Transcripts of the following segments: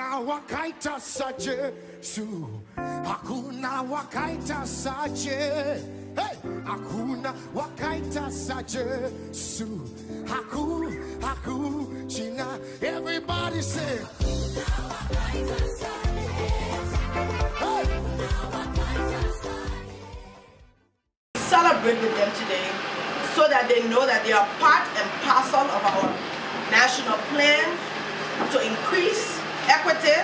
Hakuna wakaita saje su. Hakuna wakaita saje. Hey, hakuna wakaita saje su. Haku china. Everybody say. Hey. Celebrate with them today so that they know that they are part and parcel of our national plan to increase equity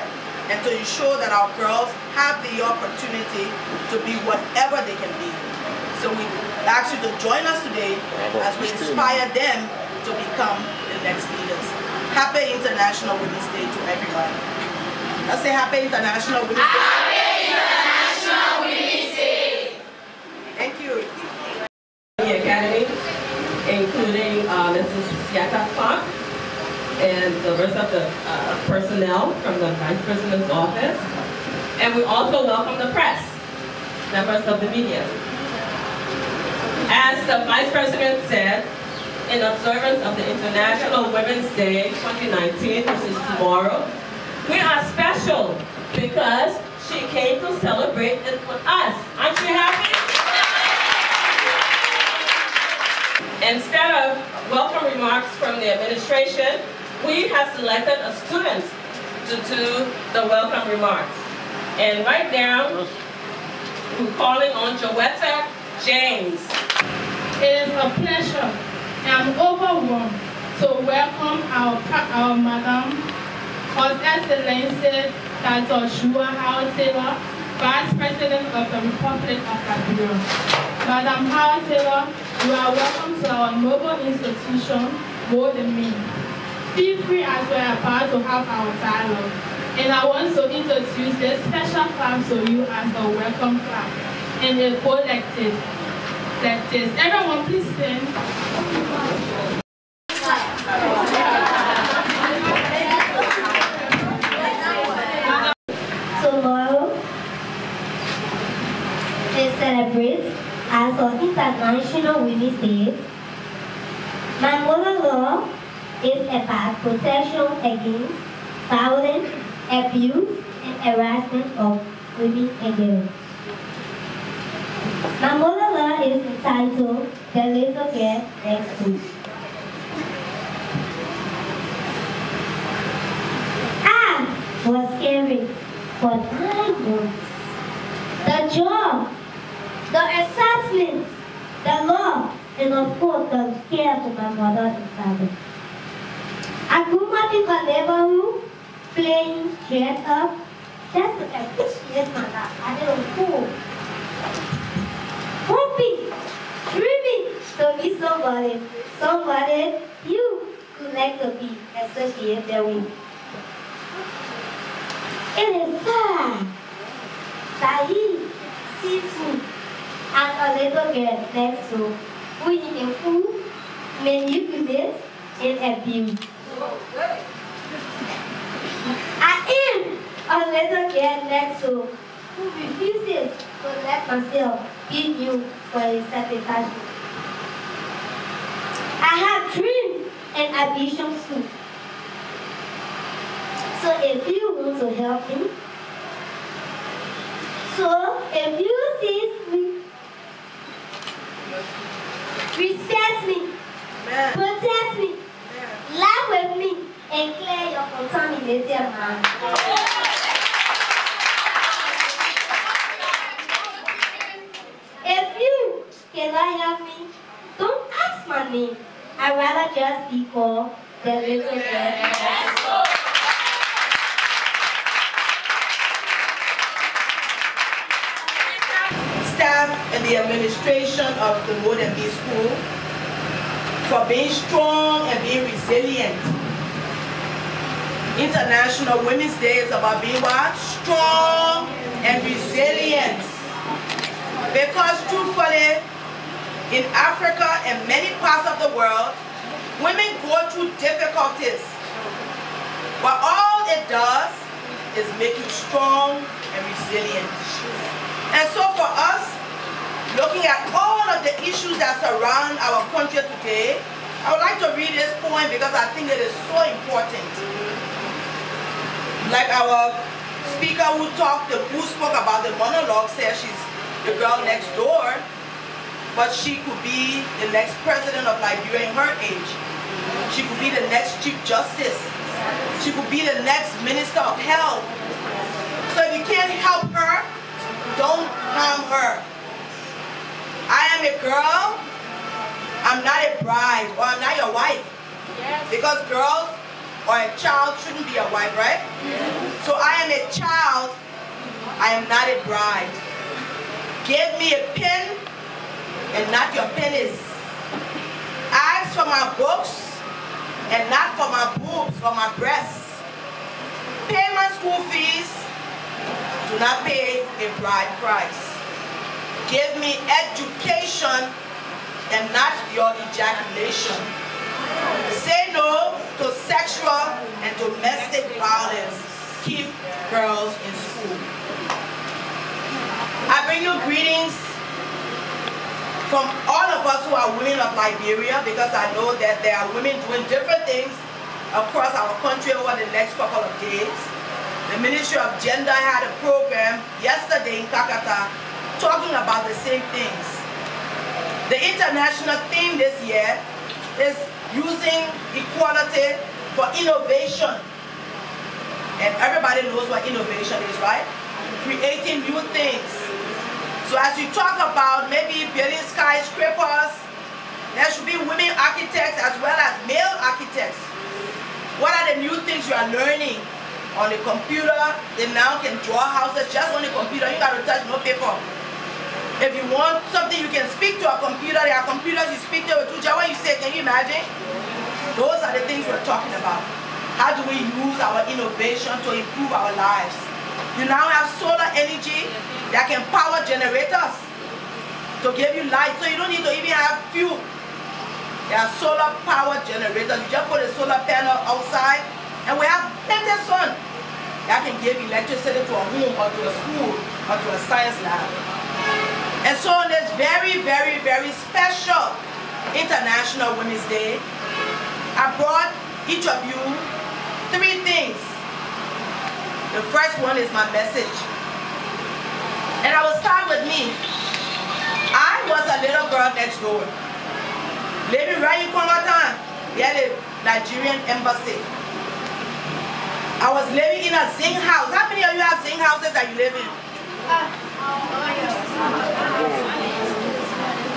and to ensure that our girls have the opportunity to be whatever they can be. So we ask you to join us today as we inspire them to become the next leaders. Happy International Women's Day to everybody. Let's say Happy International Women's Day. Happy International Women's Day. Thank you. The Academy, including Mrs. Siaka Clark and the rest of the personnel from the Vice President's office. And we also welcome the press, members of the media. As the Vice President said, in observance of the International Women's Day 2019, which is tomorrow, we are special because she came to celebrate it with us. Aren't you happy? Instead of welcome remarks from the administration, we have selected a student to do the welcome remarks. And right now, we're calling on Joetta James. It is a pleasure and overwhelmed to welcome our Madam, His Excellency Dr. Shua Howard Taylor, Vice President of the Republic of Liberia. Madam Howard Taylor, you are welcome to our noble institution, More Than Me. Feel free as we are about to have our dialogue. And I want to introduce this special clap to you as a welcome clap. And it goes like this. Everyone please stand. Tomorrow is celebrated as an International Women's Day. My monologue is about protection against violence, abuse, and harassment of women and girls. My monologue is entitled The Little Girl Next Door. I was caring for 9 months. The job, the assessment, the law, and of course the care for my mother and father. I grew up in a neighborhood, playing dress up, just to appreciate my life. I didn't fool. Hoping, dreaming to be somebody you would like to be associated with. It is sad that he sees me as a little girl next to who he can fool, manipulate, and abuse. I am a little girl next to who refuses to let myself be new for a satisfaction. I have dreams and ambitions too. So if you want to help me, so if you see me, respect me, protect me, laugh with me, and clear your contaminated mind. If you cannot help me, don't ask my name. I'd rather just be called the little girl. Staff and the administration of the More Than Me School for being strong and being resilient. International Women's Day is about being what? Strong and resilient. Because truthfully, in Africa and many parts of the world, women go through difficulties. But all it does is make you strong and resilient. And so for us, looking at all of the issues that surround our country today, I would like to read this poem because I think it is so important. Like our speaker who spoke about the monologue said she's the girl next door, but she could be the next president of Liberia in her age. She could be the next Chief Justice. She could be the next Minister of Health. So if you can't help her, don't harm her. I am a girl. I'm not a bride, or I'm not your wife. Yes. Because girls or a child shouldn't be a wife, right? Yes. So I am a child. I am not a bride. Give me a pin and not your pennies. Ask for my books and not for my boobs or my breasts. Pay my school fees. Do not pay a bride price. Give me education and not your ejaculation. Say no to sexual and domestic violence. Keep girls in school. I bring you greetings from all of us who are women of Liberia, because I know that there are women doing different things across our country over the next couple of days. The Ministry of Gender had a program yesterday in Kakata talking about the same things. The international theme this year is using equality for innovation. And everybody knows what innovation is, right? Creating new things. So as you talk about maybe building skyscrapers, there should be women architects as well as male architects. What are the new things you are learning? On the computer, they now can draw houses just on the computer. You got to touch no paper. If you want something, you can speak to a computer. There are computers you speak to. What you say, can you imagine? Those are the things we're talking about. How do we use our innovation to improve our lives? You now have solar energy that can power generators to give you light. So you don't need to even have fuel. There are solar power generators. You just put a solar panel outside, and we have plenty of sun that can give electricity to a home or to a school or to a science lab. And so on this very, very, very special International Women's Day, I brought each of you 3 things. The first one is my message. And I will start with me. I was a little girl next door, living right in Kongatan, near the Nigerian embassy. I was living in a zinc house. How many of you have zinc houses that you live in?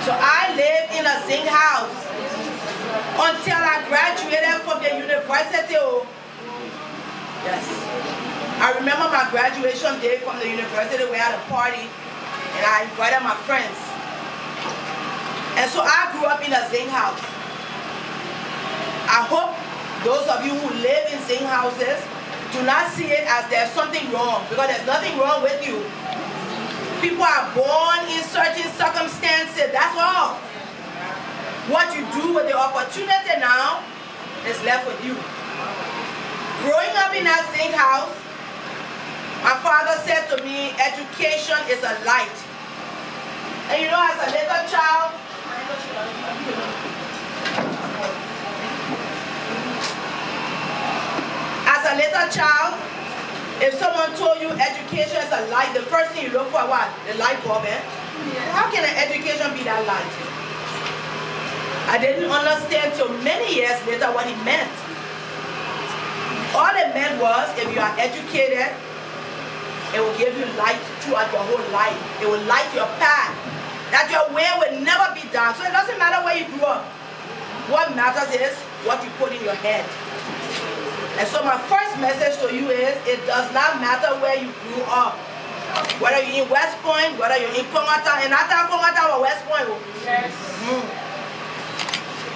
So I lived in a zinc house until I graduated from the university. Yes. I remember my graduation day from the university. We had a party and I invited my friends. And so I grew up in a zinc house. I hope those of you who live in zinc houses do not see it as there's something wrong, because there's nothing wrong with you. People are born in certain circumstances, that's all. What you do with the opportunity now is left with you. Growing up in that zinc house, my father said to me, education is a light. And you know, as a little child, if someone told you education is a light, the first thing you look for what? The light bulb, eh? Yeah. How can an education be that light? I didn't understand till many years later what it meant. All it meant was, if you are educated, it will give you light throughout your whole life. It will light your path. That your way will never be dark. So it doesn't matter where you grew up. What matters is what you put in your head. And so my first message to you is, it does not matter where you grew up. Whether you're in West Point, whether you're in Kongatan, and not Kongatan or West Point. Yes.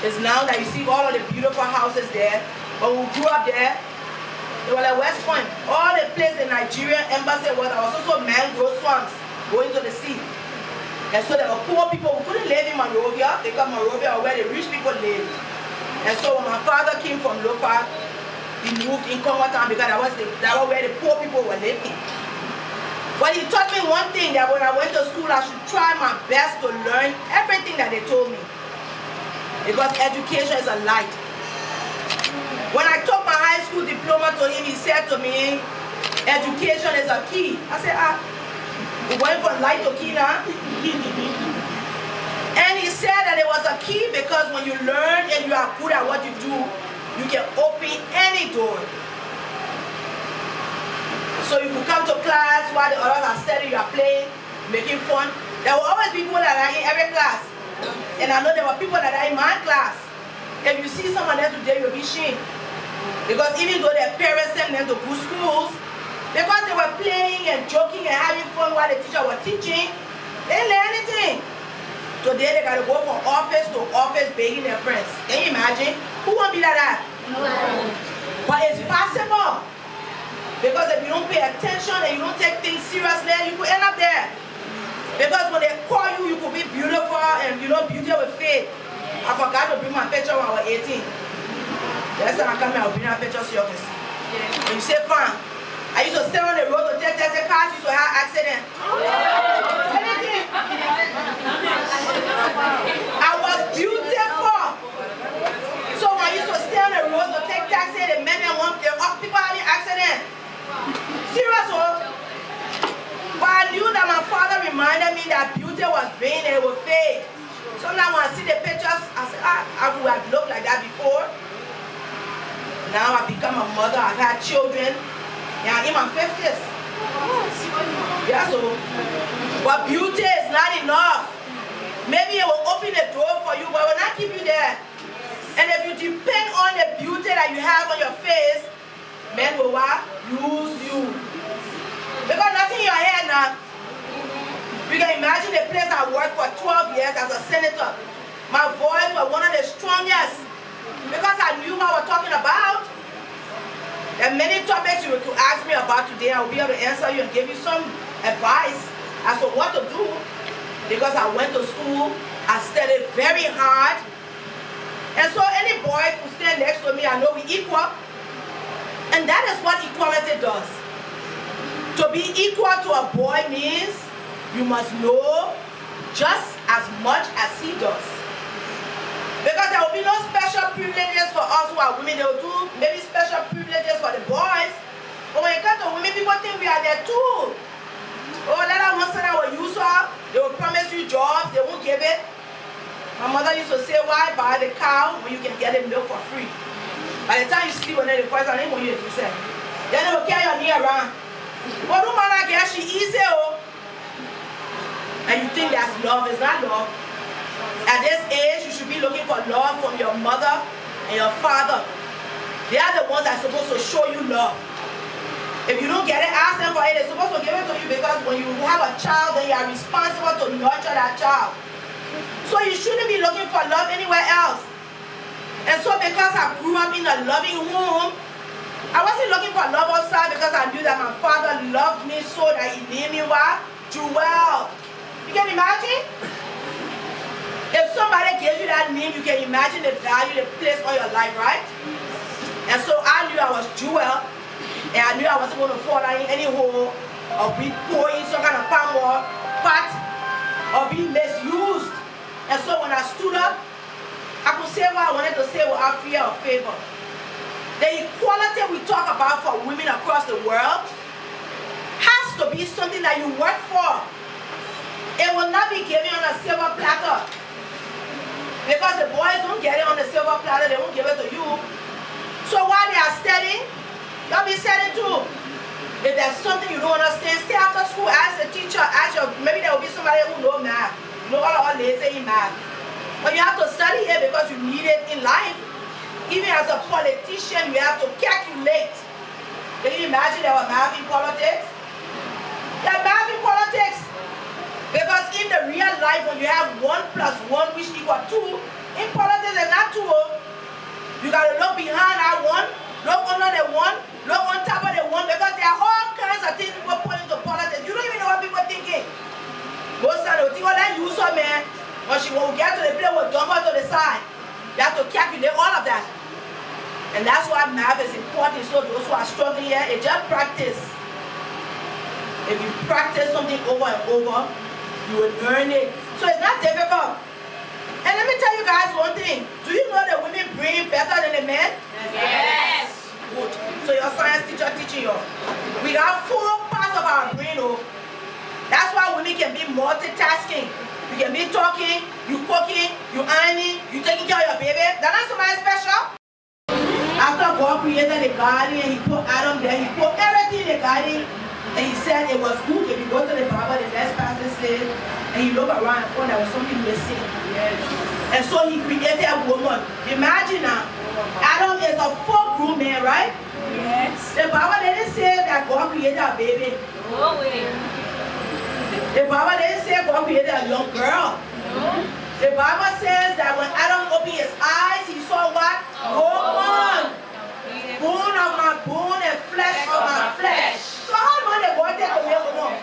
It's now that you see all of the beautiful houses there. But when we grew up there, they were like West Point. All the place the Nigerian embassy was, there was also mangrove swamps going to the sea. And so there were poor people who couldn't live in Monrovia, because Monrovia was where the rich people lived. And so when my father came from Lopa, he moved in Kongatan because that was where the poor people were living. But he taught me one thing, that when I went to school, I should try my best to learn everything that they told me. Because education is a light. When I took my high school diploma to him, he said to me, Education is a key. I said, we went from light to key now. And he said that it was a key because when you learn and you are good at what you do, you can open any door. So you could come to class while the others are studying, you are playing, making fun. There will always be people that are in every class. And I know there were people that are in my class. If you see someone there today, you'll be ashamed. Because even though their parents sent them to good schools, because they were playing and joking and having fun while the teacher was teaching, they didn't learn anything. Today they got to go from office to office begging their friends. Can you imagine? Who won't be like that? No. But it's possible. Because if you don't pay attention and you don't take things seriously, you could end up there. Because when they call you, you could be beautiful and you know beauty with faith. I forgot to bring my picture when I was 18. The next time I come here, I'll bring my picture so you can see. And you say, fine. I used to stay on the road to take the cars, used to have accident. Anything. I was beautiful. So when I used to stay on the road to take taxi, the men and women, people having accident. Serious, oh. But I knew that my father reminded me that beauty was vain and it was fade. Sometimes when I see the pictures, I say, I would have looked like that before. Now I've become a mother, I've had children. Yeah, in my 50s. Yeah, so. But beauty is not enough. Maybe it will open the door for you, but it will not keep you there. And if you depend on the beauty that you have on your face, men will what? Use you. Because nothing in your head now. You can imagine the place I worked for 12 years as a senator. My voice was one of the strongest. Because I knew what I was talking about. There are many topics you could ask me about today. I will be able to answer you and give you some advice as to what to do. Because I went to school, I studied very hard. And so any boy who stand next to me, I know we equal. And that is what equality does. To be equal to a boy means you must know just as much as he does. Because there will be no special privileges for us who are women. They will do maybe special privileges for the boys. But when it comes to women, people think we are there too. Oh, that one son I will use her. They will promise you jobs. They won't give it. My mother used to say, why buy the cow when you can get the milk for free? By the time you sleep on it, the first time they want you to say. Then they will carry your knee around. But no matter, girl, she easy, oh. And you think that's love. It's not love. At this age, you should be looking for love from your mother and your father. They are the ones that are supposed to show you love. If you don't get it, ask them for it. They're supposed to give it to you because when you have a child, then you are responsible to nurture that child. So you shouldn't be looking for love anywhere else. And so because I grew up in a loving home, I wasn't looking for love outside because I knew that my father loved me so that he named me what? Jewel. You can imagine? If somebody gives you that name, you can imagine the value they place on your life, right? And so I knew I was Jewel, and I knew I wasn't going to fall in any hole or be pouring some kind of palm or pot or be misused. And so when I stood up, I could say what I wanted to say without fear or favor. The equality we talk about for women across the world has to be something that you work for. It will not be given on a silver platter. Because the boys don't get it on the silver platter, they won't give it to you. So while they are studying, you'll be studying too. If there's something you don't understand, stay after school, ask the teacher, maybe there will be somebody who knows math. You know all lazy in math. But you have to study it because you need it in life. Even as a politician, you have to calculate. Can you imagine there was math in politics? There's math in politics. Because in the real life, when you have 1 + 1 which equals 2, in politics it's not 2. You got to look behind that 1, look under the 1, look on top of the 1, because there are all kinds of things people put into politics. You don't even know what people are thinking. Most times they think, oh, that user man, when she will get to the place, will dump her to the side. You have to calculate all of that. And that's why math is important. So those who are struggling here, it's just practice. If you practice something over and over, you will learn it. So it's not difficult. And let me tell you guys one thing. Do you know that women brain better than the men? Yes. Good. So your science teacher teaching you. We got mommy can be multitasking. You can be talking, you cooking, you ironing, you taking care of your baby. That's not somebody special. After God created the garden and he put Adam there, he put everything in the garden, and he said it was good. If you go to the Bible, the next passage says, and he looked around and found there was something missing. Yes. And so he created a woman. Imagine now, Adam is a full-grown man, right? Yes. The Bible didn't say that God created a baby. No way. The Bible didn't say God created a young girl. No. The Bible says that when Adam opened his eyes, he saw what? Woman. Bone of my bone and flesh of my flesh. So how long did God take away woman?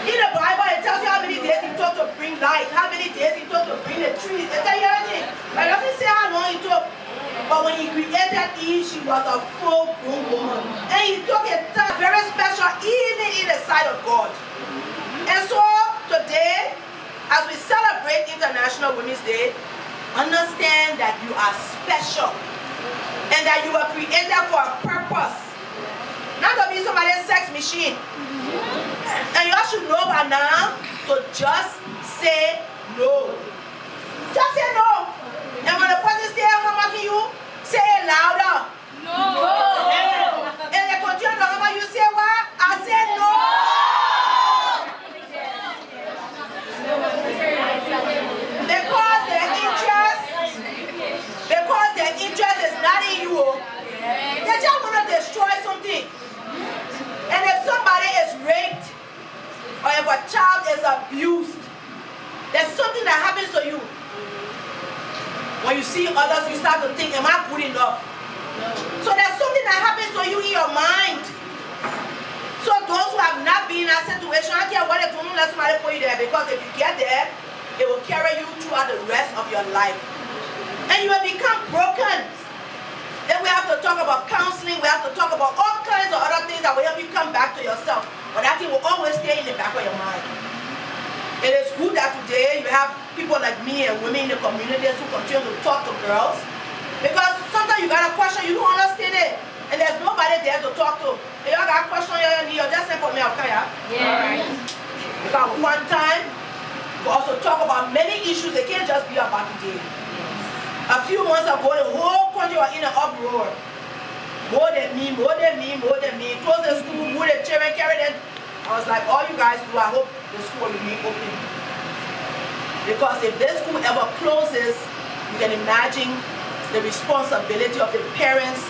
In the Bible, it tells you how many days he took to bring light, how many days he took to bring the trees. It tells you everything. But it doesn't say how long he took. But when he created Eve, she was a full-grown woman. And he took a time very special even in the sight of God. And so today, as we celebrate International Women's Day, understand that you are special and that you were created for a purpose. Not to be somebody's sex machine. And you all should know by now to just say no. Just say no. And when the person stays at you, say it louder. No. And they continue to hammer you, say what? I said no. Because their interest is not in you. They just want to destroy something. And if somebody is raped, or if a child is abused, there's something that happens to you. When you see others, you start to think, am I good enough? No. So there's something that happens to you in your mind. So those who have not been in that situation, I can't want to let somebody put you there, because if you get there, it will carry you throughout the rest of your life. And you will become broken. Then we have to talk about counseling. We have to talk about all kinds of other things that will help you come back to yourself. But that thing will always stay in the back of your mind. It is good that today you have people like me and women in the communities who continue to talk to girls. Because sometimes you got a question, you don't understand it. And there's nobody there to talk to. If you got a question you need, you just send for me, okay? Yeah. Because one time, we also talk about many issues. It can't just be about today. A few months ago, the whole country was in an uproar. More than me, more than me, more than me. Close the school, move the children, carry them. I was like, all you guys do, I hope the school will remain open. Because if this school ever closes, you can imagine the responsibility of the parents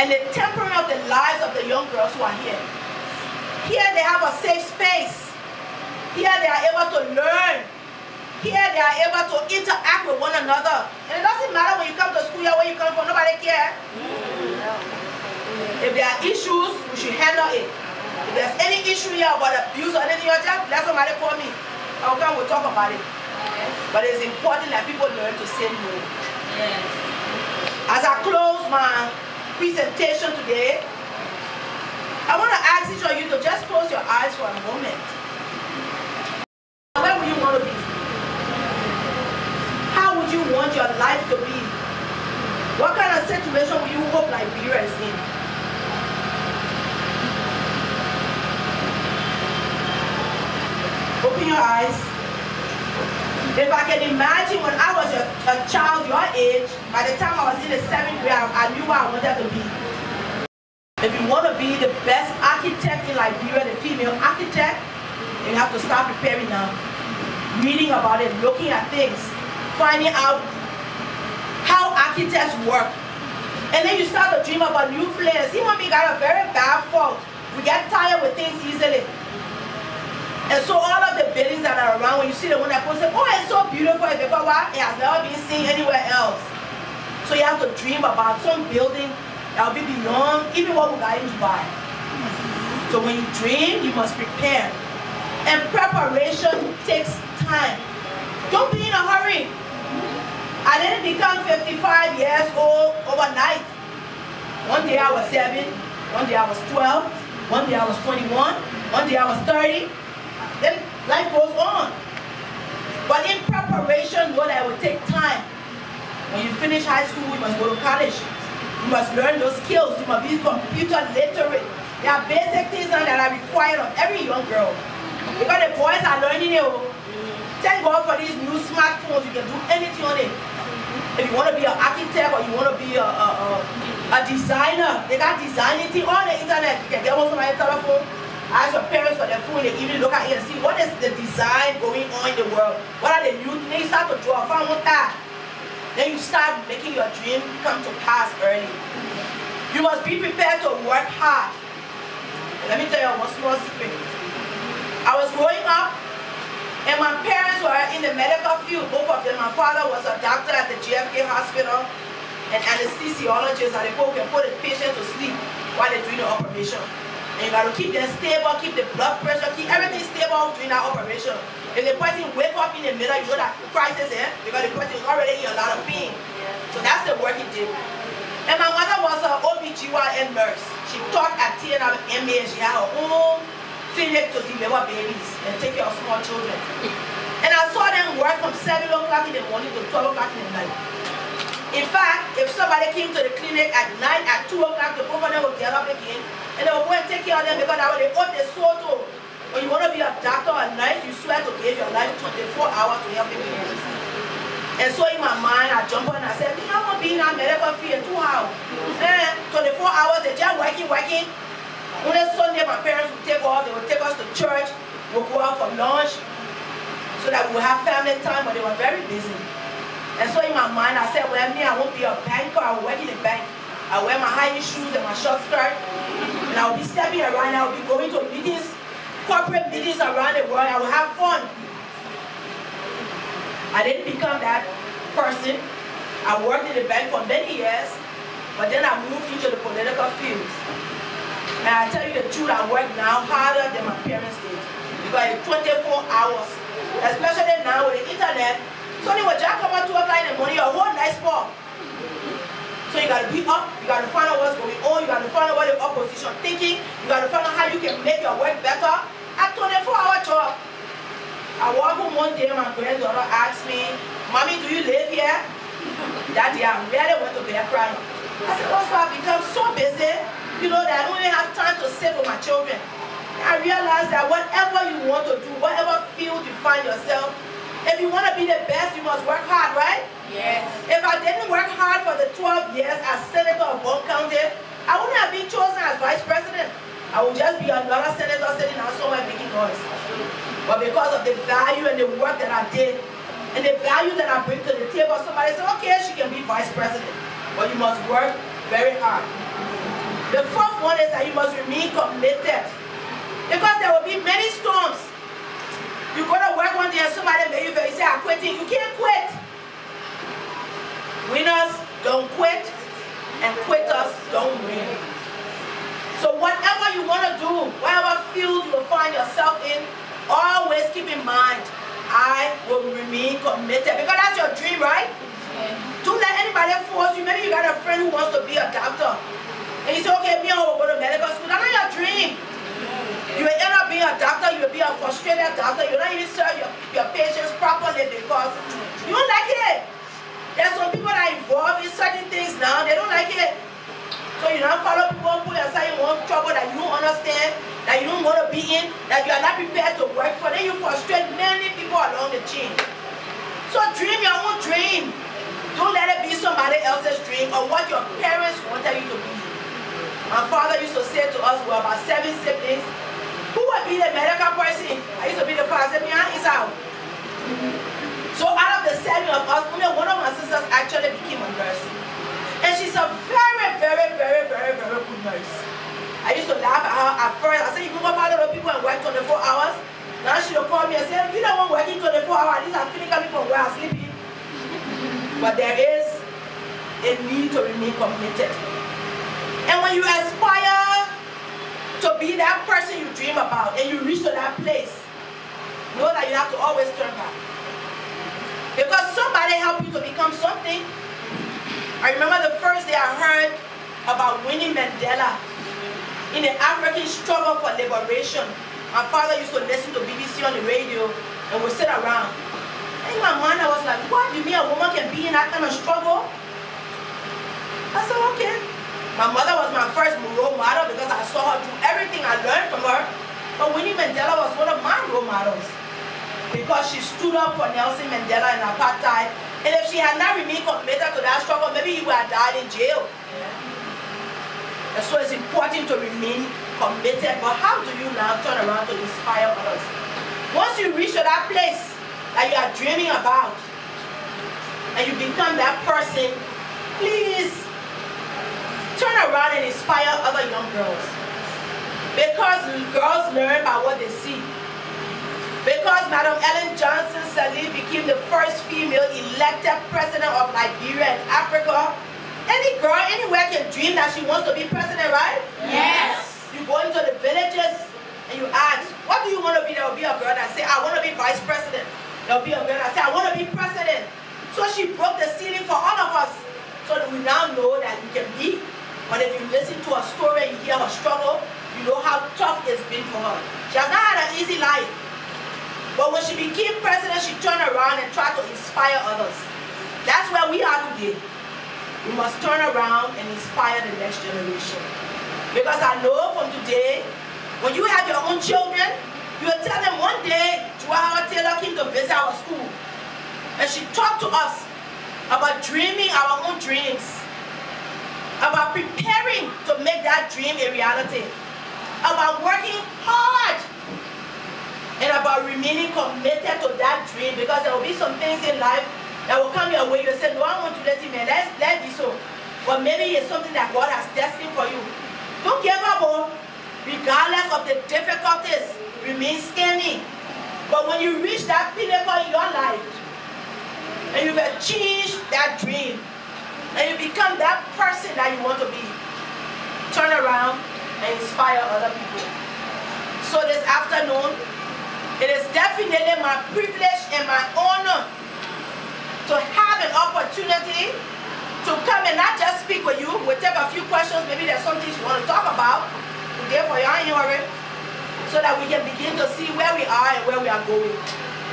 and the temperament of the lives of the young girls who are here. Here they have a safe space. Here they are able to learn. Here they are able to interact with one another. And it doesn't matter when you come to school or where you come from, nobody cares. If there are issues, we should handle it. If there's any issue here about abuse or anything, just let somebody call me. I'll come, we'll talk about it. But it's important that people learn to say no. Yes. As I close my presentation today, I want to ask each of you to just close your eyes for a moment. Where would you want to be? How would you want your life to be? What kind of situation would you hope Liberia is in? Open your eyes. If I can imagine when I was a child your age, by the time I was in the 7th grade, I knew what I wanted to be. If you want to be the best architect in Liberia, the female architect, you have to start preparing now. Reading about it, looking at things, finding out how architects work. And then you start to dream about new plans. Even we got a very bad fault. We get tired with things easily. And so all of the buildings that are around, when you see the one that posts, oh, it's so beautiful, it's because why? It has never been seen anywhere else. So you have to dream about some building that will be beyond even what we got in Dubai. So when you dream, you must prepare. And preparation takes time. Don't be in a hurry. I didn't become 55 years old overnight. One day I was 7, one day I was 12, one day I was 21, one day I was 30. Then life goes on. But in preparation, know that it will take time. When you finish high school, you must go to college. You must learn those skills. You must be computer literate. There are basic things that are required of every young girl. Because the boys are learning it. Thank God for these new smartphones. You can do anything on it. If you want to be an architect or you want to be a designer, they got designing thing on the internet. You can get on somebody's telephone, ask your parents for their phone, they even look at it and see what is the design going on in the world. What are the new things? Then you start to draw, find what that. Then you start making your dream come to pass early. You must be prepared to work hard. Let me tell you one small secret. I was growing up, and my parents were in the medical field, both of them. My father was a doctor at the JFK hospital, an anesthesiologist, and they can put a patient to sleep while they're doing the operation. And you got to keep them stable, keep the blood pressure, keep everything stable during that operation. If the person wake up in the middle, you know that crisis, because the person is already in a lot of pain. So that's the work he did. And my mother was an OBGYN nurse. She taught at TNM MA. She had her own clinic to deliver babies and take care of small children. And I saw them work from 7 o'clock in the morning to 12 o'clock in the night. In fact, if somebody came to the clinic at night at 2 o'clock, the both of them would get up again and they would go and take care of them because that was the oath they swore to. When you want to be a doctor or a nurse, you swear to give your life 24 hours to help people. And so in my mind, I jumped on and I said, I want to be in a medical field 2 hours. And 24 hours, they just working. Only Sunday, my parents would take off, they would take us to church, we'll go out for lunch, so that we would have family time, but they were very busy. And so in my mind, I said, well, me, I won't be a banker, I will work in the bank. I wear my high heel shoes and my short skirt, and I will be stepping around, I will be going to meetings, corporate meetings around the world, I will have fun. I didn't become that person. I worked in the bank for many years, but then I moved into the political field. And I tell you the truth, I work now harder than my parents did. Because it's 24 hours, especially now with the internet. So they will just come at 2 o'clock in the morning, your whole night spot. So you got to be up, you got to find out what's going on, you got to find out what the opposition thinking, you got to find out how you can make your work better. A 24-hour job. I walked home one day, my granddaughter asked me, Mommy, do you live here? That day I really went to bed crying. I said, also I've become so busy, you know, that I don't even have time to sit with my children. And I realized that whatever you want to do, whatever field you find yourself, if you want to be the best, you must work hard, right? Yes. If I didn't work hard for the 12 years as Senator of Bond County, I wouldn't have been chosen as Vice President. I would just be another senator sitting out somewhere making noise. But because of the value and the work that I did, and the value that I bring to the table, somebody said, okay, she can be Vice President. But you must work very hard. The fourth one is that you must remain committed. Because there will be many storms. You go to work one day and somebody may you say, I'm quitting. You can't quit. Winners don't quit, and quitters don't win. So whatever you want to do, whatever field you will find yourself in, always keep in mind, I will remain committed. Because that's your dream, right? Yeah. Don't let anybody force you. Maybe you got a friend who wants to be a doctor. And you say, okay, me, I will go to medical school. That's not your dream. You will end up being a doctor, you will be a frustrated doctor, you will not even serve your patients properly because you don't like it. There's some people that are involved in certain things now, they don't like it. So you don't follow people, put yourself in one trouble that you don't understand, that you don't want to be in, that you are not prepared to work for, then you frustrate many people along the chain. So dream your own dream. Don't let it be somebody else's dream or what your parents wanted you to be. My father used to say to us, we were about 7 siblings, who would be the medical person? I used to be the person, me and is out. So out of the 7 of us, only one of my sisters actually became a nurse. And she's a very, very, very, very, very good nurse. I used to laugh at her at first. I said, you go follow the people and work 24 hours. Now she will call me and say, you don't want working 24 hours. These are clinical people where I'm sleeping. But there is a need to remain committed. And when you aspire to be that person you dream about and you reach to that place, know that you have to always turn back. Because somebody helped you to become something. I remember the first day I heard about Winnie Mandela in the African struggle for liberation. My father used to listen to BBC on the radio and would sit around. And in my mind I was like, what? You mean a woman can be in that kind of struggle? I said, okay. My mother was my first role model because I saw her do everything I learned from her. But Winnie Mandela was one of my role models. because she stood up for Nelson Mandela and apartheid. And if she had not remained committed to that struggle, maybe he would have died in jail. And so it's important to remain committed. But how do you now turn around to inspire others? Once you reach to that place that you are dreaming about, and you become that person, please turn around and inspire other young girls. Because girls learn by what they see. Because Madam Ellen Johnson Sirleaf became the first female elected president of Liberia and Africa. Any girl anywhere can dream that she wants to be president, right? Yes. You go into the villages and you ask, what do you want to be? There will be a girl that say, I want to be vice president. There will be a girl that say, I want to be president. So she broke the ceiling for all of us. So that we now know that you can be. But if you listen to her story and you hear her struggle, you know how tough it's been for her. She has not had an easy life. But when she became president, she turned around and tried to inspire others. That's where we are today. We must turn around and inspire the next generation. Because I know from today, when you have your own children, you will tell them one day, Joao Taylor came to visit our school. And she talked to us about dreaming our own dreams, about preparing to make that dream a reality, about working hard, and about remaining committed to that dream, because there will be some things in life that will come your way. You say, no, I want to let it, man. Let be so. But maybe it's something that God has destined for you. Don't give up, regardless of the difficulties, remain standing. But when you reach that pinnacle in your life, and you've achieved that dream, and you become that person that you want to be, turn around and inspire other people. So this afternoon, it is definitely my privilege and my honor to have an opportunity to come and not just speak with you. We'll take a few questions. Maybe there's something you want to talk about today for your hearing, so that we can begin to see where we are and where we are going.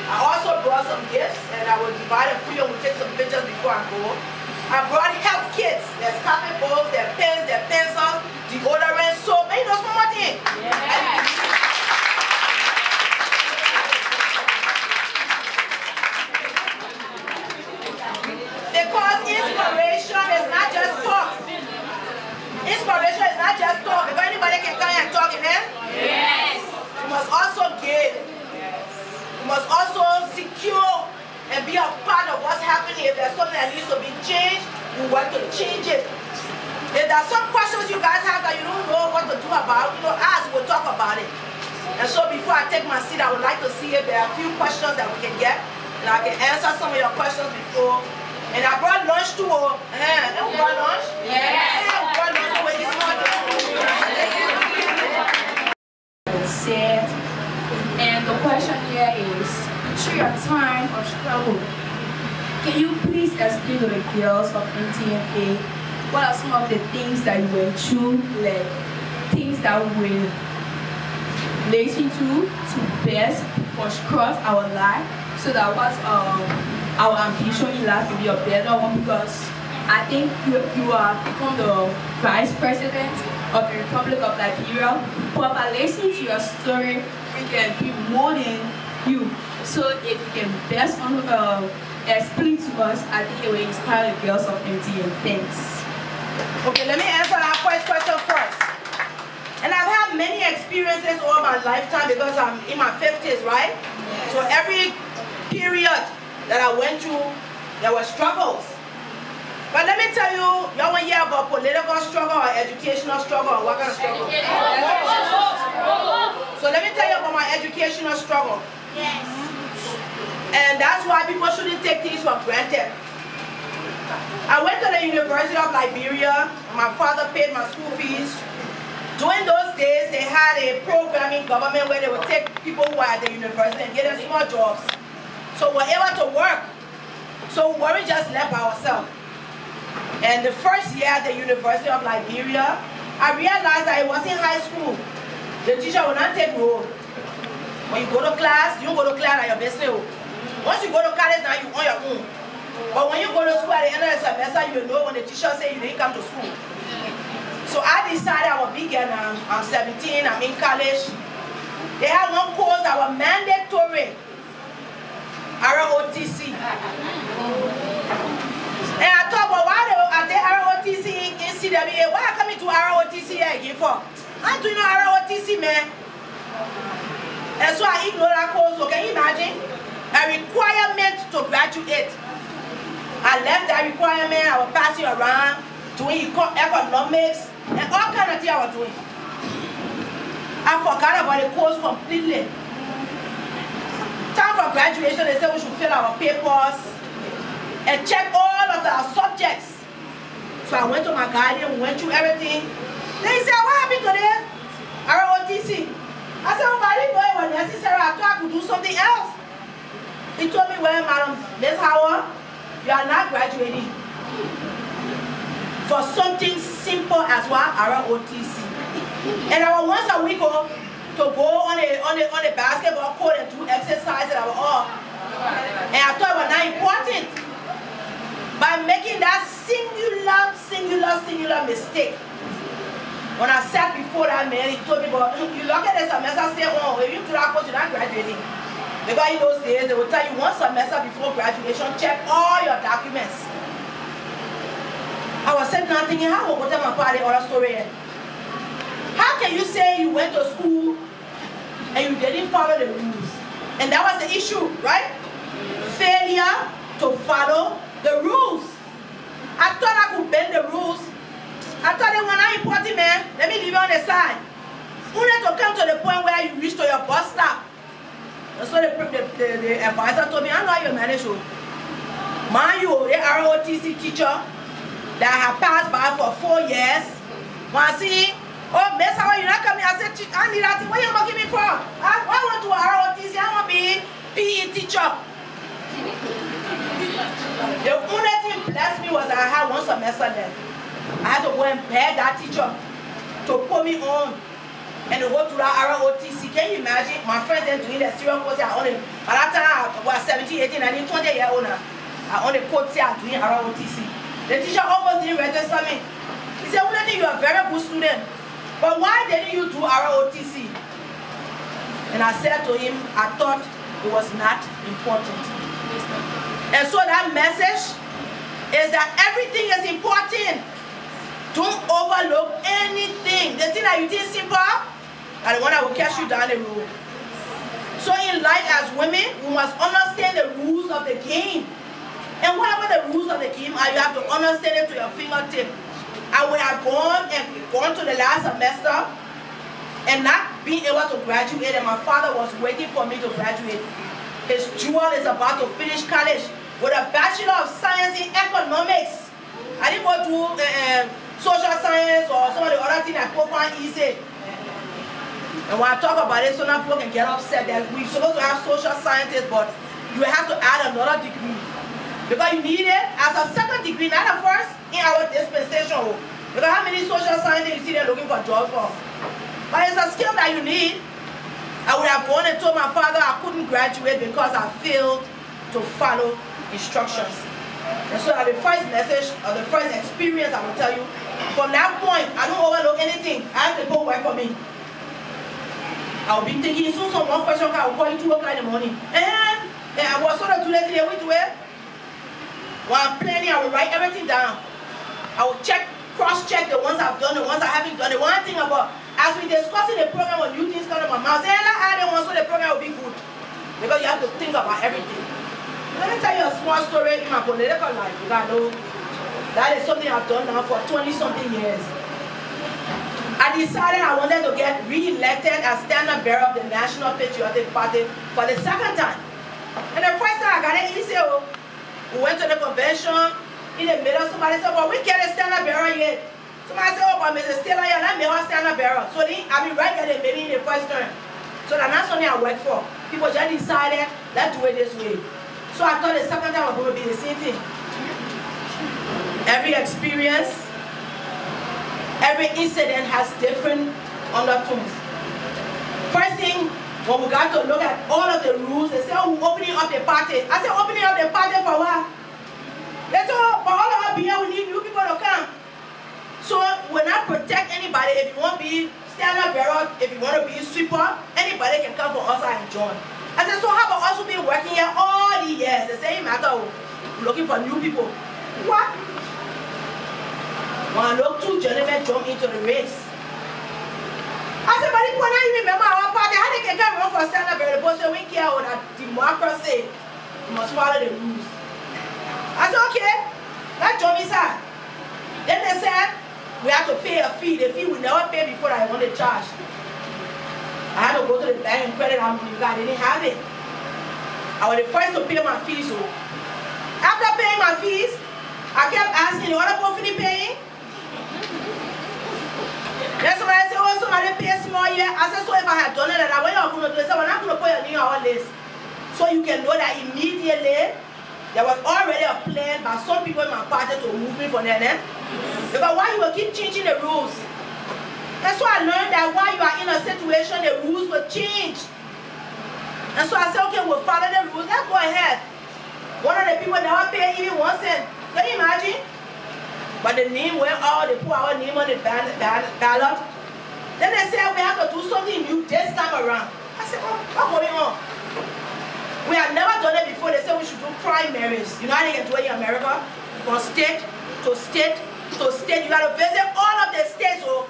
I also brought some gifts, and I will divide them for you. We'll take some pictures before I go. I brought health kits. There's copy books, there's pens, there's pencils, deodorant, soap, and you know, some more things. Yeah. Because inspiration is not just talk. Inspiration is not just talk. Because anybody can come and talk, amen? Yes. You must also give. You must also secure and be a part of what's happening. If there's something that needs to be changed, you want to change it. If there's some questions you guys have that you don't know what to do about, you know, ask, we'll talk about it. And so before I take my seat, I would like to see if there are a few questions that we can get, and I can answer some of your questions before. And I brought lunch too. You brought lunch? Yes. I brought lunch away this morning. Said, and the question here is, through your time of struggle, can you please explain to the girls of NTMA what are some of the things that you went through, like things that we relate to best construct our life, so that what our ambition in life will be a better one? Because I think you are become the vice president of the Republic of Liberia, but by listening to your story, we can be more than you. So if you can best explain to us, I think it will inspire the girls of MTN. Thanks. Okay, let me answer that first question first. And I've had many experiences over my lifetime because I'm in my 50s, right? Yes. So every period that I went through, there were struggles. But let me tell you, y'all want to hear about political struggle or educational struggle, or what kind of struggle? So let me tell you about my educational struggle. Yes. And that's why people shouldn't take things for granted. I went to the University of Liberia. My father paid my school fees. During those days, they had a program in government where they would take people who were at the university and get them small jobs. So we were able to work. So we weren't just left by ourselves. And the first year at the University of Liberia, I realized that it wasn't high school. The teacher would not take roll. When you go to class, you don't go to class at your business. Once you go to college, now you're on your own. But when you go to school at the end of the semester, you know when the teacher says you didn't come to school. So I decided I would begin. I'm 17, I'm in college. They had one course that was mandatory. ROTC. And I thought, well, why are they ROTC in CWA? Why are coming to ROTC again for? How do you know ROTC, man? And so I ignored that course. So can you imagine? A requirement to graduate. I left that requirement. I was passing around, doing economics, and all kind of things I was doing. I forgot about the course completely. Time for graduation, they said we should fill our papers and check all of our subjects. So I went to my guardian, we went through everything. Then he said, what happened today? ROTC. I said, oh, I didn't know it was necessary. I thought I could do something else. He told me, well, Madam Ms. Howard, you are not graduating for something simple as what ROTC. And I was once a week to go on the basketball court and do exercises and all. And I thought it was not important. By making that singular mistake. When I sat before that man, he told me, but you look at the semester, stay on. If you do that course, you're not graduating. Because in those days, they will tell you one semester before graduation, check all your documents. I was sitting there thinking, how will I tell my party or a story? How can you say you went to school and you didn't follow the rules? And that was the issue, right? Failure to follow the rules. I thought I could bend the rules. I thought they were not important, man. Let me leave it on the side. Only to come to the point where you reach to your bus stop. And so the advisor told me, I know you manage to. Mind you, the ROTC teacher that had passed by for 4 years, when I see, oh, Miss Howard, you're not coming. I said, I need that thing. What are you looking me for? I want to ROTC. I want to be PE teacher. The only thing blessed me was that I had one semester left. I had to go and beg that teacher to put me on and to go to that ROTC. Can you imagine? My friends then doing the serial course. By that time, I was 17, 18, 19, 20 years old now. I only coach here doing ROTC. The teacher almost didn't register me. He said, only thing you are a very good student. But why didn't you do ROTC? And I said to him, I thought it was not important. And so that message is that everything is important. Don't overlook anything. The thing that you think simple are the one that will catch you down the road. So in life as women, we must understand the rules of the game. And whatever the rules of the game are, you have to understand it to your fingertip. I would have gone to the last semester and not being able to graduate, and my father was waiting for me to graduate. His jewel is about to finish college with a Bachelor of Science in Economics. I didn't go to social science or some of the other things that people find easy. And when I talk about it, so now people can get upset that we're supposed to have social scientists, but you have to add another degree. Because you need it as a second degree, not a first, in our dispensation. Because how many social scientists you see they're looking for jobs for? But it's a skill that you need. I would have gone and told my father I couldn't graduate because I failed to follow instructions. And so at the first message, or the first experience, I will tell you, from that point, I don't overlook anything. I have to go work for me. I will be thinking, soon one question, I will call you 2 o'clock in the morning. And I was sort of too late today, wait. While I'm planning, I will write everything down. I will cross-check the ones I've done, the ones I haven't done. The one thing about, as we discussing the program, when new things come to my mouth, say, I add one so the program will be good. Because you have to think about everything. Let me tell you a small story in my political life. You gotta know that is something I've done now for 20-something years. I decided I wanted to get re-elected as standard bearer of the National Patriotic Party for the second time. And the first time I got it easy. We went to the convention. In the middle, somebody said, well, we can't standard bearer yet. Somebody said, oh, but Mrs. Taylor, you're not made her standard bearer. So I mean, right there, maybe in the first term. So that's not something I work for. People just decided, let's do it this way. So I thought the second time was going to be the same thing. Every experience, every incident has different undertones. First thing, when we got to look at all of the rules, they said, oh, we're opening up the party. I said, opening up the party for what? They said, oh, for all of us here, we need new people to come. So we're not protect anybody. If you want to be standard bearer, if you want to be sweeper, anybody can come for us and join. I said, so how about us who been working here all the years? They say, matter looking for new people. What? When I look, 2 gentlemen jump into the race. I said, but when I remember our party, how they can come around for stand-up very boss, we care what that democracy. You must follow the rules. I said, okay, let's jump inside. Then they said, we have to pay a fee. The fee we never pay before I want to charge. I had to go to the bank and credit our money because I didn't have it. I was the first to pay my fees. So after paying my fees, I kept asking, what about finish paying? Then somebody said, oh, somebody pays small here. I said, so if I had done it, what are you going to do? I said, we're not going to put your name on our list. So you can know that immediately there was already a plan by some people in my party to move me from there. Because why you will keep changing the rules? That's why I learned that while you are in a situation, the rules will change. And so I said, okay, we'll follow the rules. Let's go ahead. One of the people never paid even 1 cent. Can you imagine? But the name went out, they put our name on the ballot. Then they said, we have to do something new this time around. I said, oh, what's going on? We have never done it before. They said we should do primaries. You know how they can do it in America? From state to state to state. You got to visit all of the states. Oh,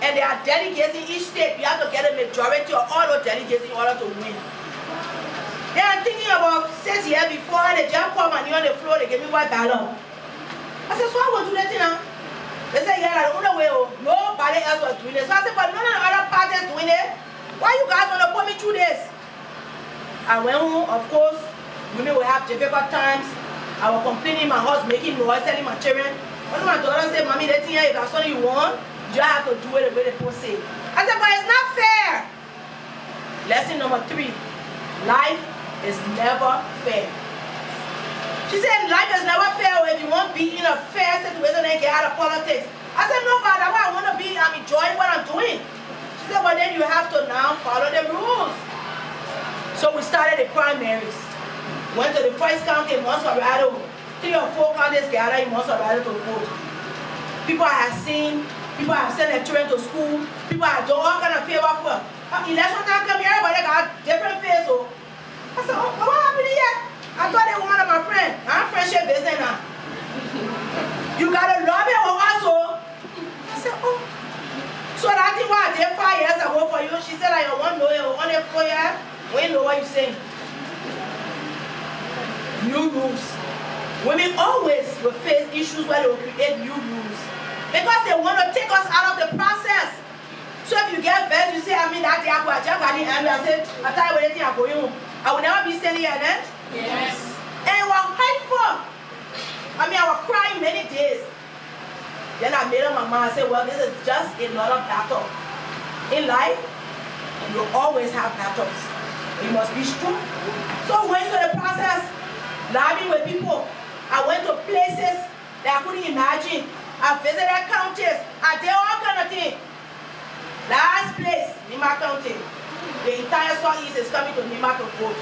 and they are delegates in each state. You have to get a majority of all those delegates in order to win. Then I'm thinking about 6 years before, they just put my name on the floor, they gave me white ballot. I said, so I will do that now. They said, yeah, the only way, nobody else was doing it. So I said, but none of the other parties doing it. Why you guys want to put me through this? I went home, of course, women will have difficult times. I was complaining, my house making noise, telling my children. When my daughter said, mommy, that thing here, if that's what you want, you have to do it the way the people say. I said, but it's not fair. Lesson number 3. Life is never fair. She said, life is never fair. If you want to be in a fair situation, then get out of politics. I said, no, but that's why I want to be. I'm enjoying what I'm doing. She said, well, then you have to now follow the rules. So we started the primaries. Went to the first county in Montserrat. 3 or 4 counties gathered in Montserrat to vote. People I have seen. People have sent their children to school. People have done all kind of favor for. Election time come here, everybody got different face. So I said, oh, what happened here? I thought they were one of my friends. I'm friendship business now. You got to love it also. I said, oh. So that thing what I did 5 years ago for you, she said, like, you want to know, you want to 4 years, we know what you're saying. New rules. Women always will face issues where they will create new rules. Because they want to take us out of the process. So if you get vexed, you say, I mean, that day I go, I just got in and I said, I tell you what anything I go in. I will never be standing here then. Yes. And it was hurtful. I mean, I was crying many days. Then I made up my mind. I said, well, this is just another battle. In life, you always have battles. You must be strong. So I went through the process, lobbying with people. I went to places that I couldn't imagine. I visited counties. I did all kind of things. Last place, Nima County. The entire Southeast is coming to Nima to vote.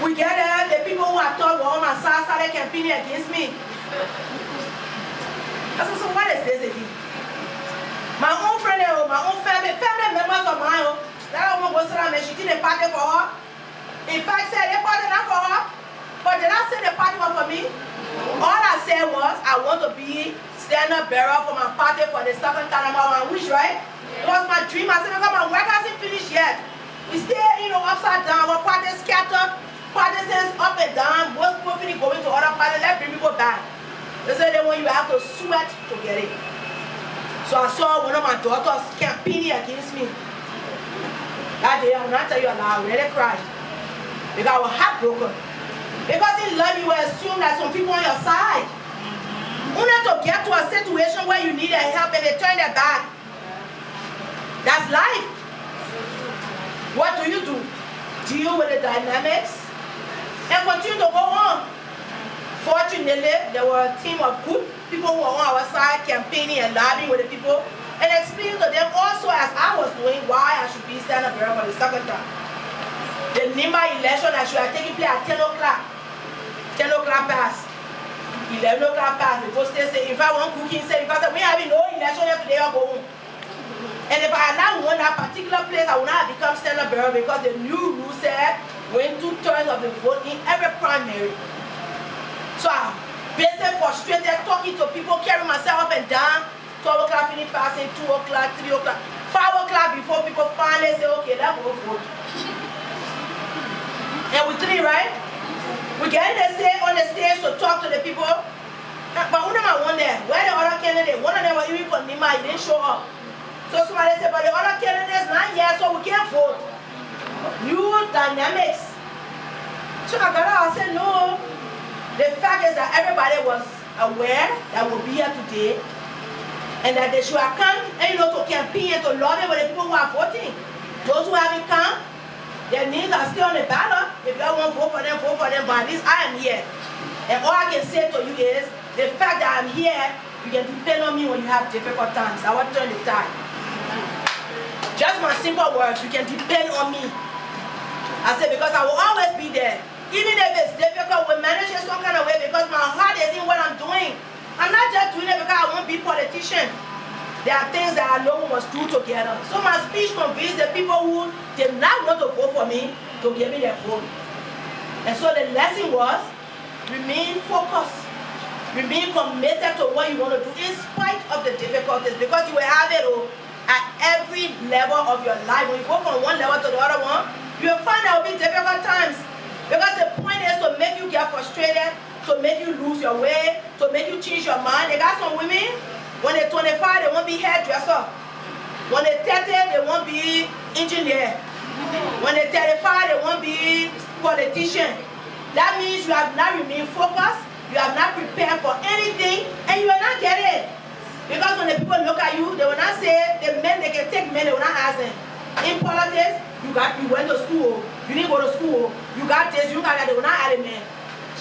We get there, the people who I thought were on my side started campaigning against me. I said, so what is this again? My own friend, my own family members of mine, that woman goes to them and she didn't party for her. In fact, said they party not for her. But did I say the party was for me? All I said was, I want to be stand-up bearer for my party for the second time. I wish, right? It was my dream. I said, because my work hasn't finished yet. We stay, upside down. Our party scattered. Party says up and down. Most people finish going to other parties. Let bring people back. They said they want you to have to sweat to get it. So I saw one of my daughters campaigning against me. That day, I will not tell you a lie. I really cried. Because I was heartbroken. Because in love, you will assume that some people on your side. Only to get to a situation where you need their help and they turn their back. That's life. What do? Deal with the dynamics and continue to go on. Fortunately, there were a team of good people who were on our side campaigning and lobbying with the people and explaining to them also as I was doing why I should be stand-up bearer for the second time. The Nima election that should have taken place at 10 o'clock. 10 o'clock past. 11 o'clock past. The post say, if I want cooking, say, because we having no election here today, I'll go home. And if I had not won that particular place, I would not have become standard bearer because the new rule said win 2/3 of the vote in every primary. So I'm basically frustrated, talking to people, carrying myself up and down. 12 o'clock finish passing, 2 o'clock, 3 o'clock, 5 o'clock before people finally say, okay, let's go vote. And we 3, right? We get on the stage to talk to the people. But one of them one there, where the other candidate, one of them was even from Nima, he didn't show up. So somebody said, but the other candidates not here, so we can't vote. New dynamics. So I got out, I said, no. The fact is that everybody was aware that we'll be here today and that they should have come and to campaign and to lobby with the people who are voting. Those who haven't come, their names are still on the ballot. If you want to vote for them, but at least I am here. And all I can say to you is, the fact that I'm here, you can depend on me when you have difficult times. I want to turn the tide. Just my simple words, you can depend on me. I said, because I will always be there. Even if it's difficult, we manage it some kind of way because my heart is in what I'm doing. I'm not just doing it because I want to be a politician. There are things that I know we must do together. So my speech convinced the people who did not want to vote for me to give me their vote. And so the lesson was, remain focused. Remain committed to what you want to do in spite of the difficulties, because you will have it at every level of your life. When you go from one level to the other one, you will find there will be difficult times. Because the point is to make you get frustrated, to make you lose your way, to make you change your mind. They got some women, when they're 25, they won't be hairdresser. When they're 30, they won't be engineer. When they're 35, they won't be politician. That means you have not remained focused, you have not prepared for anything, and you will not get it. Because when the people look at you, they will not say, the men, they can take men, they will not ask them. In politics, you went to school, you didn't go to school, you got this, you got that, they will not add a man.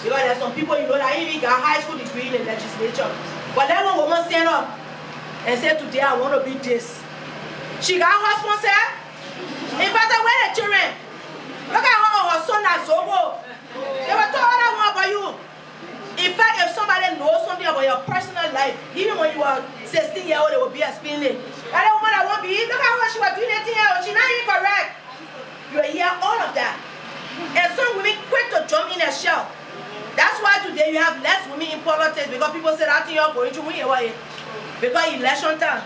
Because there's some people you know that even got high school degree in the legislature. But that one woman stand up and say, today I want to be this. She got her husband said, in fact, where the children? Look at her son at Zobo. They were talking about you. In fact, if somebody knows something about your personal life, even when you are 16-year-old, they will be explaining. That woman that won't be, look at what she was doing 18-year-old, she's not even correct. You will hear all of that. And some women quick to jump in a shell. That's why today you have less women in politics, because people say that thing you're going to win away. Because election time.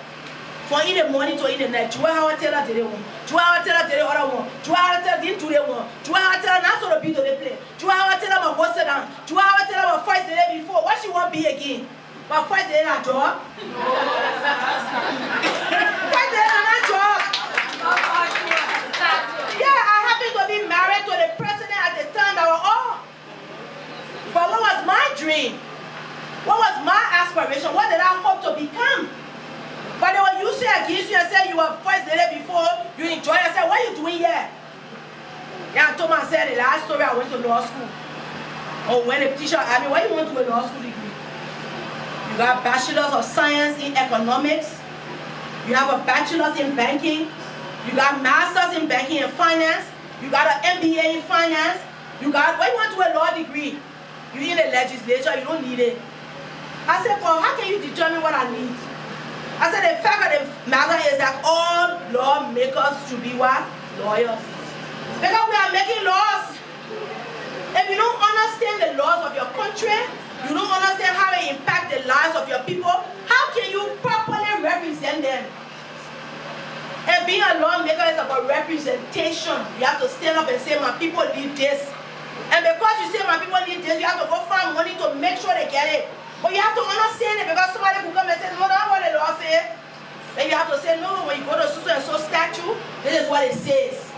From in the morning to in the night, 2 hours tell her today one, 2 hours tell her the other one, 2 hours tell her didn't do the one, 2 hours tell her not so to be to the play, 2 hours tell her about go sit down, 2 hours tell her about fight the day before. What she won't be again? But fight the day not job. Fight the day not job. Yeah, I happened to be married to the president at the time that were all. But what was my dream? What was my aspiration? What did I hope to become? But they were using against you and said you were first the day before, you enjoy it. I said, what are you doing here? Yeah, Thomas said the last story, I went to law school. Or when the teacher asked me, why you want to go to law school degree? You got a bachelor's of science in economics. You have a bachelor's in banking. You got master's in banking and finance. You got an MBA in finance. You got, why you want to do a law degree? You in the legislature, you don't need it. I said, well, how can you determine what I need? I said, the fact of the matter is that all lawmakers should be what? Lawyers. Because we are making laws. If you don't understand the laws of your country, you don't understand how it impacts the lives of your people, how can you properly represent them? And being a lawmaker is about representation. You have to stand up and say, my people need this. And because you say my people need this, you have to go find money to make sure they get it. But you have to understand it, because somebody could come and say, no, that's what the law says. Then you have to say, no, when you go to so and so statute, this is what it says.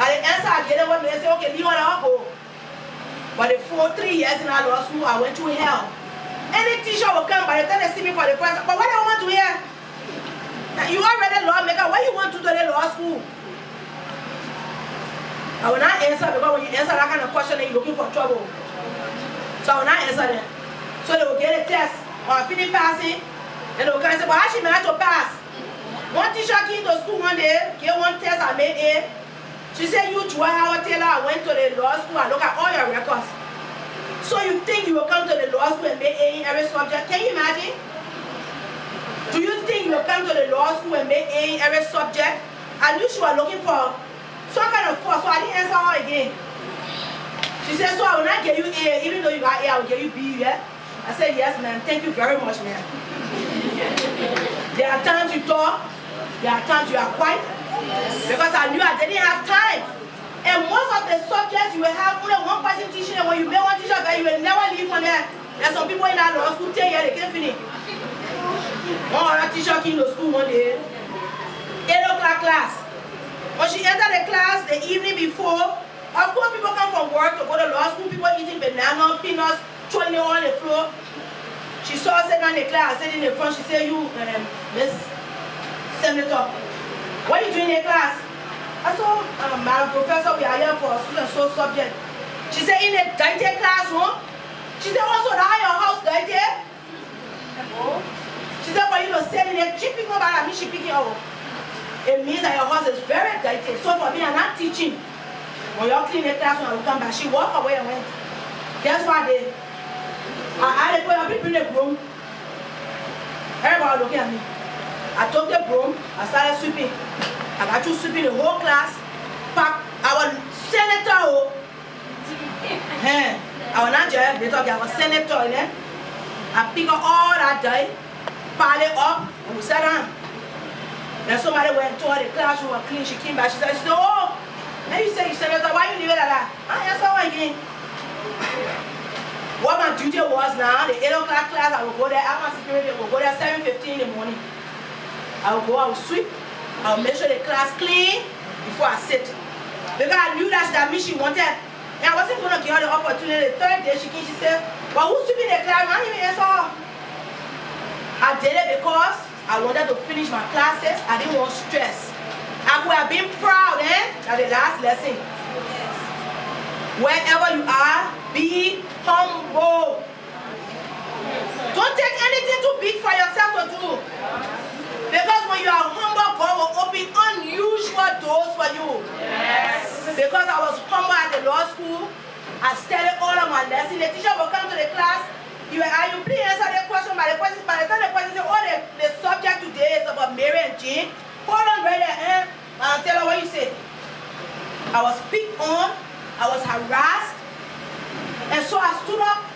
And the answer I get them when they say, okay, leave on I'll go. But for 3 years in our law school, I went through hell. Any teacher will come by the time they see me for the first time, but what do I want to hear? You already lawmaker, what you want to do in law school? I will not answer, because when you answer that kind of question, then you're looking for trouble. So I will not answer them. So they will get a test, or I finish passing, and they will come and say, well, how she managed to pass? One teacher came to school one day, gave one test, I made A. She said, you, Joy Howard Taylor, I went to the law school, I look at all your records. So you think you will come to the law school and make A in every subject? Can you imagine? Do you think she will come to the law school and make A in every subject. I knew she was looking for some kind of force, so I didn't answer her again. She said, so I will not give you A, even though you got A, I will give you B, yeah? I said, yes, ma'am, thank you very much, ma'am. There are times you talk, there are times you are quiet, because I knew I didn't have time. And most of the subjects you will have only one person teaching, and when you make one teacher, you will never leave from there. There's some people in that law school 10 years, they can't finish. One other teacher came to school one day, 8 o'clock class. When she entered the class the evening before, of course people come from work to go to law school, people eating banana, peanuts, throwing it on the floor. She saw us sitting in the class, sitting in the front, she said, you, Miss Senator, what are you doing in the class? I said, Madam Professor, we are here for a so subject. She said, in the dirty classroom? She said, also, that your house dirty? She said, for you to sit in there, she picking up at me, she picking up. It means that your house is very dirty. So for me, I'm not teaching. When you clean the classroom, I will come back. She walked away and went. Guess what I did? I put up in the broom. Everybody looking at me. I took the broom, I started sweeping. I got you sweeping the whole class. Pack our senator. I was not judge, they talk about senator in there. I pick up all that dirt, pile it up, and we sat down. Then somebody went to her, the classroom was clean, she came back, she said, oh, now you say you senator, why you leave it like that? I answered her again. What my duty was now, the 8 o'clock class, I would go there, after my security, I would go there 7:15 in the morning. I would go, I would sweep, I would make sure the class clean before I sit. Because I knew that means she wanted. And I wasn't going to give her the opportunity. The third day she came, she said, well, who's sweeping the class? I didn't even answer her. I did it because I wanted to finish my classes. I didn't want stress. I could have been proud, at the last lesson. Wherever you are, be humble. Don't take anything too big for yourself to do. Because when you are humble, God will open unusual doors for you. Yes. Because I was humble at the law school, I studied all of my lessons. The teacher will come to the class, you will ask you, please answer the question. By the time the question says, oh, the subject today is about Mary and Jane, hold on right there, I'll tell her what you said. I was picked on, I was harassed, and so I stood up.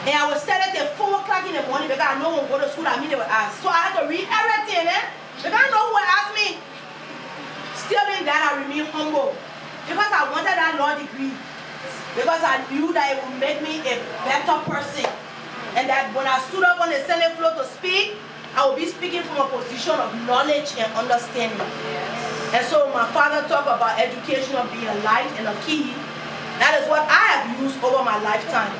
And I was studying till 4 o'clock in the morning because I know when I go to school, I mean they would ask. So I had to read everything, because I know who would ask me. Still in that, I remain humble. Because I wanted that law degree. Because I knew that it would make me a better person. And that when I stood up on the Senate floor to speak, I would be speaking from a position of knowledge and understanding. And so my father talked about education of being a light and a key. That is what I have used over my lifetime.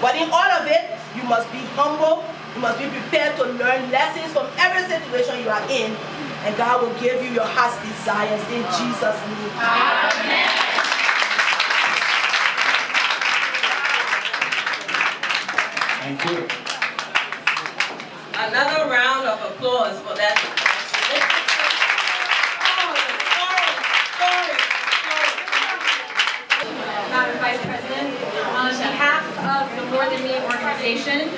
But in all of it, you must be humble. You must be prepared to learn lessons from every situation you are in. And God will give you your heart's desires in Jesus' name. Amen. Thank you. Another round of applause for that. Madam Vice President, on behalf of the More Than Me organization,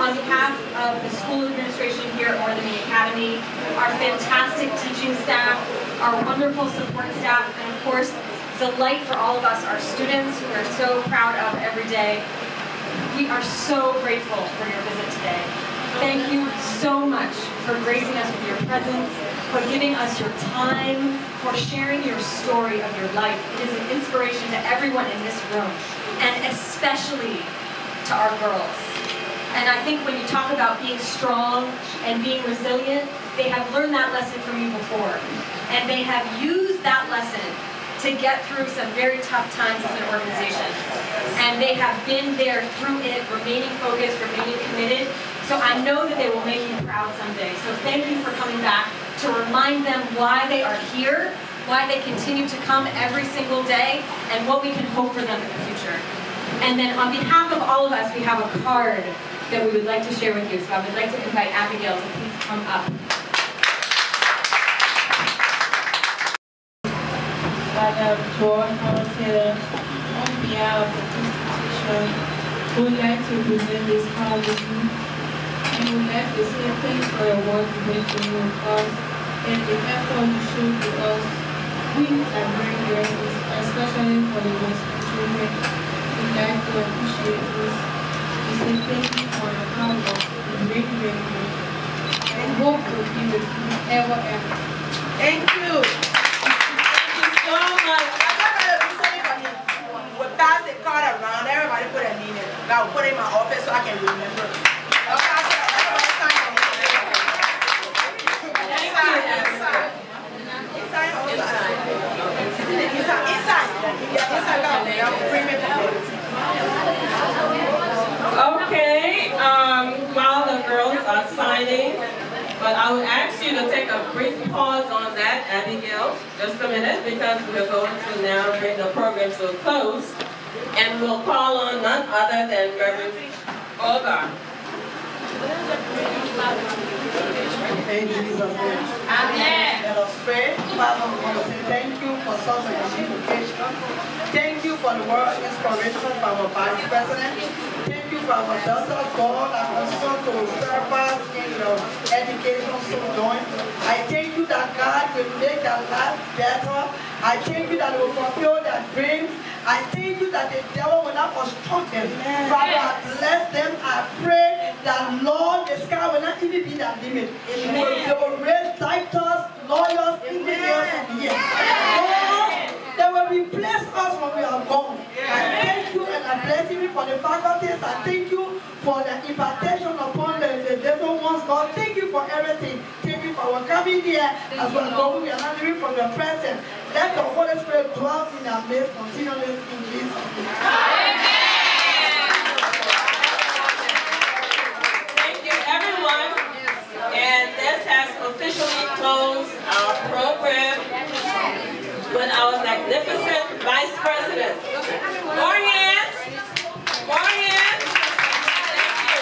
on behalf of the school administration here at More Than Me Academy, our fantastic teaching staff, our wonderful support staff, and of course, the light for all of us, our students, who we're so proud of every day. We are so grateful for your visit today. Thank you so much for gracing us with your presence, for giving us your time, for sharing your story of your life. It is an inspiration to everyone in this room, and especially to our girls. And I think when you talk about being strong and being resilient, they have learned that lesson from you before. And they have used that lesson to get through some very tough times as an organization. And they have been there through it, remaining focused, remaining committed. So I know that they will make you proud someday. So thank you for coming back to remind them why they are here, why they continue to come every single day, and what we can hope for them in the future. And then on behalf of all of us, we have a card that we would like to share with you. So I would like to invite Abigail to please come up. Father George Taylor, on behalf of the institution, would like to present this card with you. you left the same place for your work you made to you with us, and the effort you showed to us. We are very grateful, especially for the gospel children. We'd like to appreciate this. We say thank you for your hard work. We're very, very grateful. And hope to be with you ever, ever. Thank you. Thank you so much. I'm not going to do something for you. We'll pass the card around. Everybody put a name in it. I'll put it in my office so I can remember. I'll pass it around. Okay, while the girls are signing, but I would ask you to take a brief pause on that, Abigail, just a minute, because we're going to now bring the program to a close, and we'll call on none other than Reverend Olga. In Jesus' name. Amen. Let us pray. Father, we want to say thank you for such an education. Thank you for the word inspiration from our Vice President. Thank you for our daughter, God, that was so to serve us in your education so joint. I thank you that God will make their life better. I thank you that it will fulfill their dreams. I thank you that the devil will not obstruct them. Father, I bless them. I pray that, Lord, the sky will not even be their limit. They will raise doctors, lawyers, engineers, yes. Lord, they will replace us when we are gone. I thank you and I bless you for the faculties. I thank you for the impartation upon the little ones, God. Thank you for everything. Thank you for our coming here as well, God. We are not living from your presence. Let the Holy Spirit dwell in our midst continually in Jesus' name. Thank you, everyone. And this has officially closed our program with our magnificent Vice President. More hands. More hands. Thank you.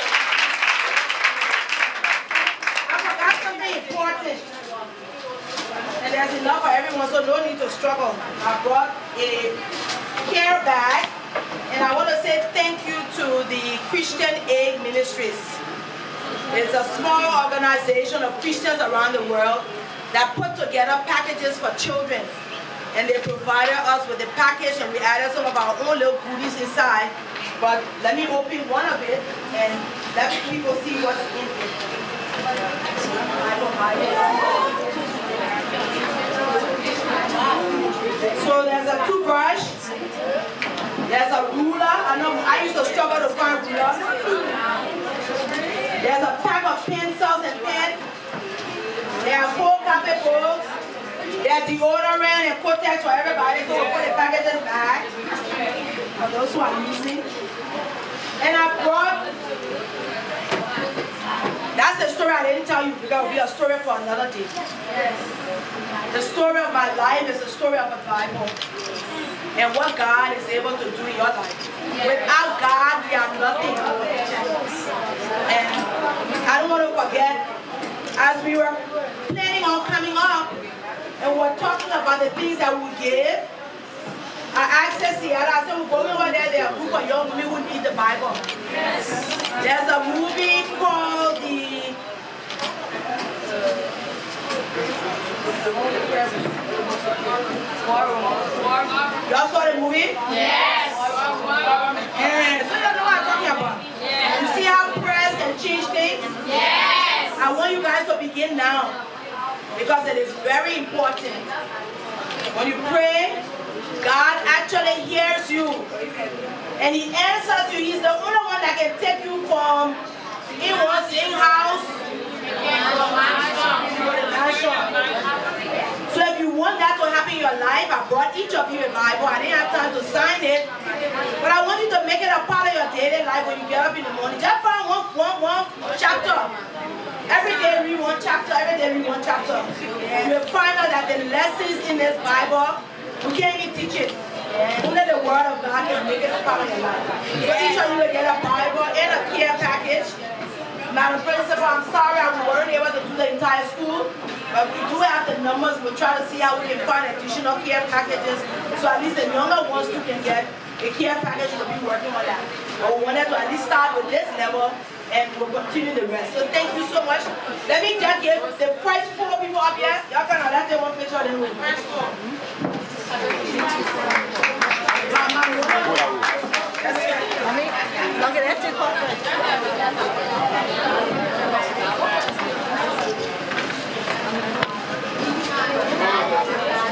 I forgot something important. And there's enough for everyone, so no need to struggle. I brought a care bag, and I want to say thank you to the Christian Aid Ministries. It's a small organization of Christians around the world that put together packages for children. And they provided us with the package, and we added some of our own little goodies inside. But let me open one of it and let people see what's in it. So there's a toothbrush, there's a ruler. I used to struggle to find rulers. There's a pack of pencils and pens. There are 4 carpet books. There's deodorant and Kotex for everybody, so we'll put the packages back for those who are using. And I brought, that's the story I didn't tell you, because it will be a story for another day. The story of my life is the story of the Bible and what God is able to do in your life. Without God, we are nothing. And I don't want to forget, as we were planning on coming up, and we're talking about the things that we give, I asked Sierra, I said, we're going over there, there are a group of young women who need the Bible. There's a movie called Y'all saw the movie? Yes. Yeah, so you know what I'm talking about. Yes. You see how prayers can change things? Yes. I want you guys to begin now, because it is very important. When you pray, God actually hears you and He answers you. He's the only one that can take you from in house to so if you want that to happen in your life, I brought each of you a Bible. I didn't have time to sign it, but I want you to make it a part of your daily life. When you get up in the morning, just find one chapter. Every day read one chapter, every day read one chapter. You will find out that the lessons in this Bible, we can't even teach it. Only the Word of God can make it a part of your life. So each of you will get a Bible and a care package. Madam Principal, I'm sorry we weren't able to do the entire school, but we do have the numbers. We'll try to see how we can find additional care packages, so at least the younger ones too can get a care package. We'll be working on that. But we wanted to at least start with this level and we'll continue the rest. So thank you so much. Let me just give the first 4 people up here. Y'all can let them one picture then we'll first 4.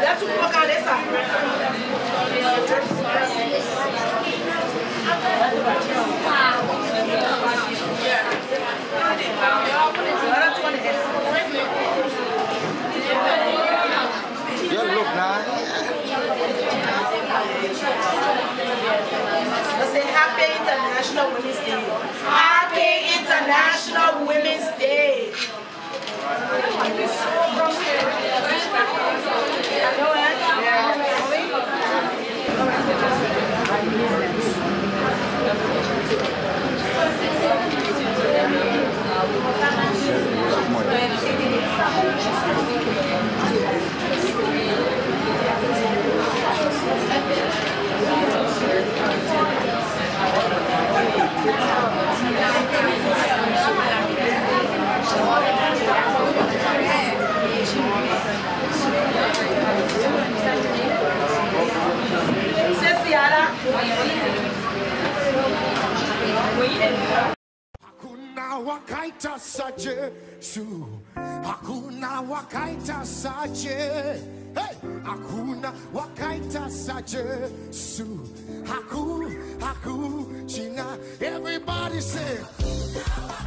That's what we're going You look nice. Let's say Happy International Women's Day. Happy International Women's Day. Hakuna wakaita saje su. Hakuna wakaita saje. Hey, hakuna wakaita saje su. Haku, haku, china. Everybody say.